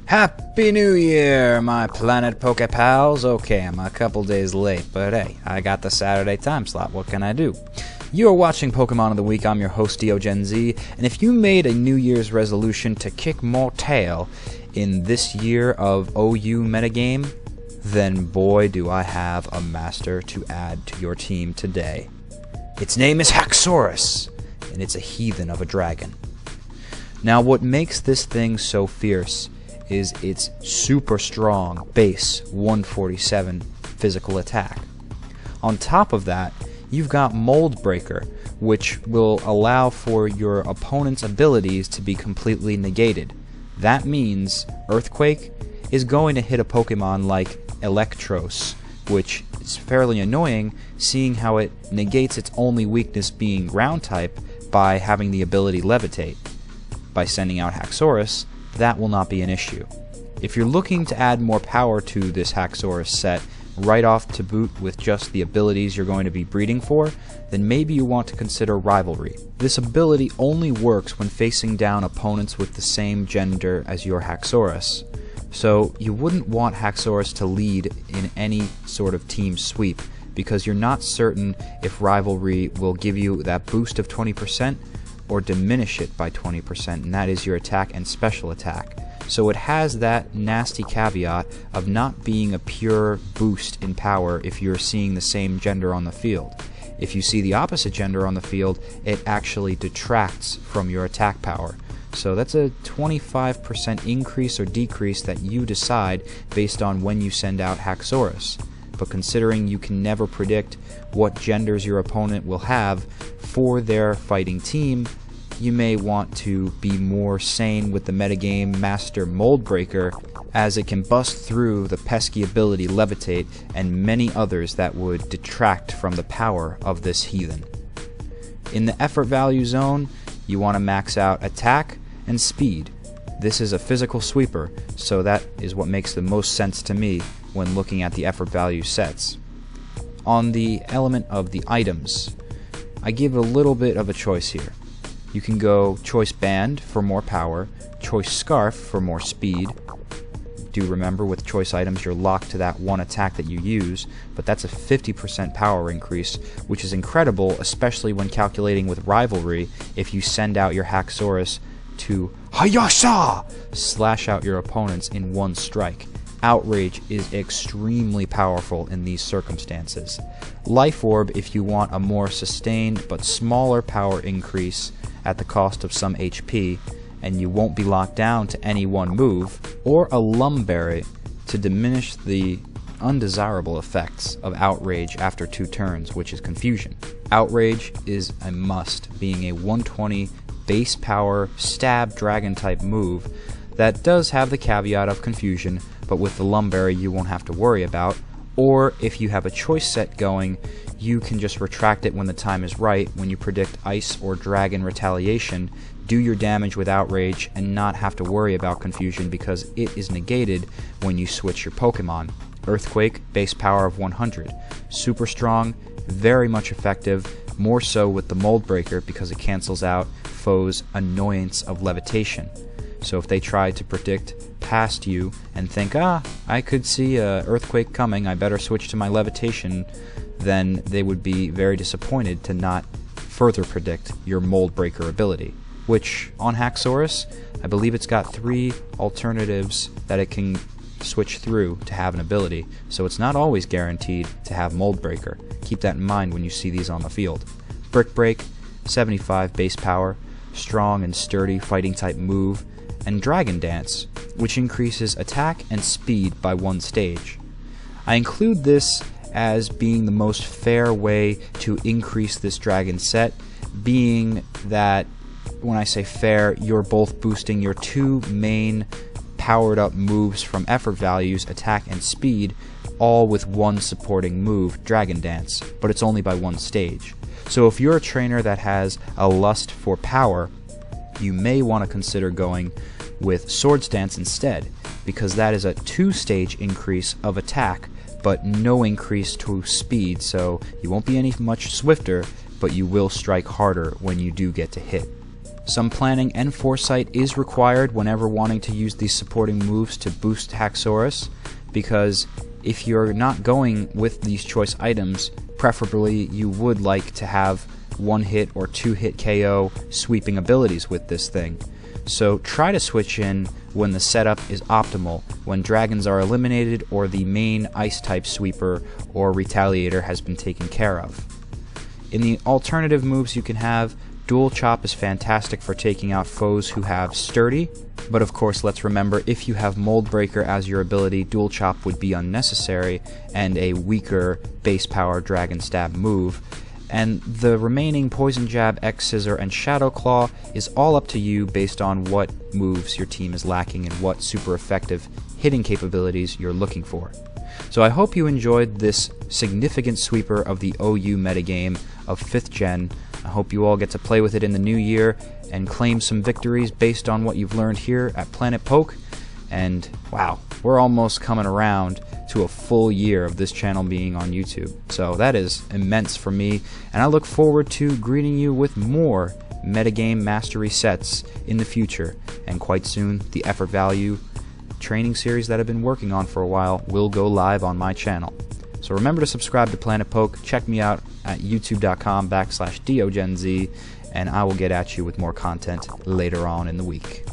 Happy New Year, my Planet Poke Pals. Okay, I'm a couple days late, but hey, I got the Saturday time slot. What can I do? You are watching Pokemon of the Week. I'm your host, DeoGenZ, and if you made a New Year's resolution to kick more tail in this year of OU metagame, then boy do I have a master to add to your team today. Its name is Haxorus, and it's a heathen of a dragon. Now, what makes this thing so fierce is its super strong base 147 physical attack. On top of that, you've got Mold Breaker, which will allow for your opponent's abilities to be completely negated. That means Earthquake is going to hit a Pokemon like Electros, which is fairly annoying seeing how it negates its only weakness being ground type by having the ability Levitate. By sending out Haxorus, that will not be an issue. If you're looking to add more power to this Haxorus set right off to boot with just the abilities you're going to be breeding for, then maybe you want to consider Rivalry. This ability only works when facing down opponents with the same gender as your Haxorus, so you wouldn't want Haxorus to lead in any sort of team sweep because you're not certain if Rivalry will give you that boost of 20% or diminish it by 20%, and that is your attack and special attack. So it has that nasty caveat of not being a pure boost in power if you're seeing the same gender on the field. If you see the opposite gender on the field, it actually detracts from your attack power. So that's a 25% increase or decrease that you decide based on when you send out Haxorus. But considering you can never predict what genders your opponent will have for their fighting team, you may want to be more sane with the metagame Master Mold Breaker, as it can bust through the pesky ability Levitate and many others that would detract from the power of this heathen. In the effort value zone, you want to max out attack and speed. This is a physical sweeper, so that is what makes the most sense to me when looking at the effort value sets. On the element of the items, I give a little bit of a choice here. You can go Choice Band for more power, Choice Scarf for more speed. Do remember with choice items you're locked to that one attack that you use, but that's a 50% power increase, which is incredible, especially when calculating with Rivalry if you send out your Haxorus to Hayasha! Slash out your opponents in one strike. Outrage is extremely powerful in these circumstances. Life Orb if you want a more sustained but smaller power increase at the cost of some HP, and you won't be locked down to any one move, or a Lumberry to diminish the undesirable effects of Outrage after 2 turns, which is Confusion. Outrage is a must, being a 120 base power stab dragon type move that does have the caveat of Confusion, but with the Lumberry you won't have to worry about, or if you have a choice set going, you can just retract it when the time is right, when you predict Ice or Dragon Retaliation, do your damage with Outrage, and not have to worry about Confusion because it is negated when you switch your Pokemon. Earthquake, base power of 100. Super strong, very much effective, more so with the Mold Breaker because it cancels out foes' annoyance of levitation. So if they try to predict past you and think, I could see a Earthquake coming, I better switch to my levitation, then they would be very disappointed to not further predict your Mold Breaker ability. Which, on Haxorus, I believe it's got 3 alternatives that it can switch through to have an ability, so it's not always guaranteed to have Mold Breaker. Keep that in mind when you see these on the field. Brick Break, 75 base power, strong and sturdy fighting type move, and Dragon Dance, which increases attack and speed by 1 stage. I include this as being the most fair way to increase this dragon set, being that when I say fair, you're both boosting your 2 main powered up moves from effort values, attack and speed, all with 1 supporting move, Dragon Dance, but it's only by 1 stage. So if you're a trainer that has a lust for power, you may want to consider going with Swords Dance instead, because that is a 2-stage increase of attack, but no increase to speed, so you won't be any much swifter, but you will strike harder when you do get to hit. Some planning and foresight is required whenever wanting to use these supporting moves to boost Haxorus, because if you're not going with these choice items, preferably you would like to have 1-hit or 2-hit KO sweeping abilities with this thing. So try to switch in when the setup is optimal, when dragons are eliminated or the main ice-type sweeper or retaliator has been taken care of. In the alternative moves you can have, Dual Chop is fantastic for taking out foes who have Sturdy, but of course let's remember, if you have Mold Breaker as your ability, Dual Chop would be unnecessary and a weaker base power Dragon Stab move. And the remaining Poison Jab, X Scissor, and Shadow Claw is all up to you based on what moves your team is lacking and what super effective hitting capabilities you're looking for. So I hope you enjoyed this significant sweeper of the OU metagame of 5th Gen. I hope you all get to play with it in the new year and claim some victories based on what you've learned here at Planet Poke. And wow, we're almost coming around to a full year of this channel being on YouTube. So that is immense for me, and I look forward to greeting you with more metagame mastery sets in the future. And quite soon, the effort value training series that I've been working on for a while will go live on my channel. So remember to subscribe to Planet Poke, check me out at youtube.com/DeoGenZ, and I will get at you with more content later on in the week.